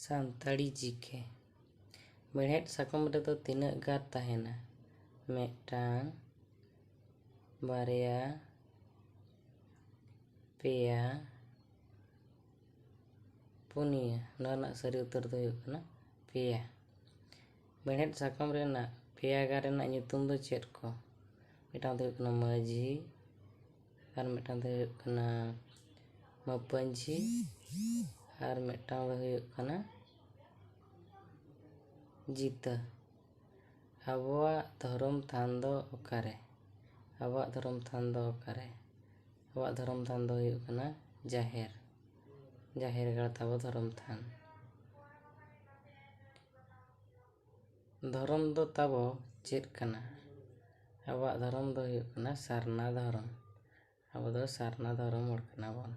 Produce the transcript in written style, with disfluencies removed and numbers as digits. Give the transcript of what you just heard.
ᱥᱟᱱᱛᱟᱲᱤ ᱡᱤᱠᱮ ᱢᱮᱲᱦᱮᱫ ᱥᱟᱠᱟᱢ ᱨᱮᱫᱚ ᱛᱤᱱᱟᱹᱜ ᱜᱟᱨ ᱛᱟᱦᱮᱱᱟ? ᱢᱤᱫᱴᱟᱝ, ᱵᱟᱨᱭᱟ, ᱯᱮᱭᱟ, ᱯᱩᱱᱭᱟ। ᱱᱚᱣᱟ ᱨᱮᱱᱟᱜ ᱥᱟᱹᱨᱤ ᱩᱛᱛᱚᱨ ᱫᱚ ᱦᱩᱭᱩᱜ ᱠᱟᱱᱟ ᱯᱮᱭᱟ। ᱢᱮᱲᱦᱮᱫ ᱥᱟᱠᱟᱢ ᱨᱮᱱᱟᱜ ᱯᱮᱭᱟ ᱜᱟᱨ ᱨᱮᱱᱟᱜ ᱧᱩᱛᱩᱢ ᱫᱚ ᱪᱮᱫ ᱠᱚ? ᱢᱤᱫᱴᱟᱝ ᱫᱚ ᱦᱩᱭᱩᱜ ᱠᱟᱱᱟ ᱢᱟᱹᱡᱷᱤ, ᱟᱨ ᱢᱤᱫᱴᱟᱝ ᱫᱚ ᱦᱩᱭᱩᱜ ᱠᱟᱱᱟ ᱢᱟᱯᱟᱹᱡᱷᱤ, ᱟᱨ ᱢᱤᱫᱴᱟᱝ ᱫᱚ ᱦᱩᱭᱩᱜ ᱠᱟᱱᱟ ᱡᱤᱛᱟᱹ। ᱟᱵᱚᱣᱟᱜ ᱫᱷᱚᱨᱚᱢ ᱛᱷᱟᱱ ᱫᱚ ᱚᱠᱟᱨᱮ? ᱟᱵᱚᱣᱟᱜ ᱫᱷᱚᱨᱚᱢ ᱛᱷᱟᱱ ᱫᱚ ᱚᱠᱟᱨᱮ? ᱟᱵᱚᱣᱟᱜ ᱫᱷᱚᱨᱚᱢ ᱛᱷᱟᱱ ᱫᱚ ᱦᱩᱭᱩᱜ ᱠᱟᱱᱟ ᱡᱟᱦᱮᱨ। ᱡᱟᱦᱮᱨ ᱜᱟᱲ ᱛᱟᱵᱚ ᱫᱷᱚᱨᱚᱢ ᱛᱷᱟᱱ। ᱫᱷᱚᱨᱚᱢ ᱫᱚ ᱛᱟᱵᱚ ᱪᱮᱫ ᱠᱟᱱᱟ? ᱟᱵᱚᱣᱟᱜ ᱫᱷᱚᱨᱚᱢ ᱫᱚ ᱦᱩᱭᱩᱜ ᱠᱟᱱᱟ ᱥᱟᱨᱱᱟ ᱫᱷᱚᱨᱚᱢ। ᱟᱵᱚ ᱫᱚ ᱥᱟᱨᱱᱟ ᱫᱷᱚᱨᱚᱢ ᱦᱚᱲ ᱠᱟᱱᱟ ᱵᱚᱱ।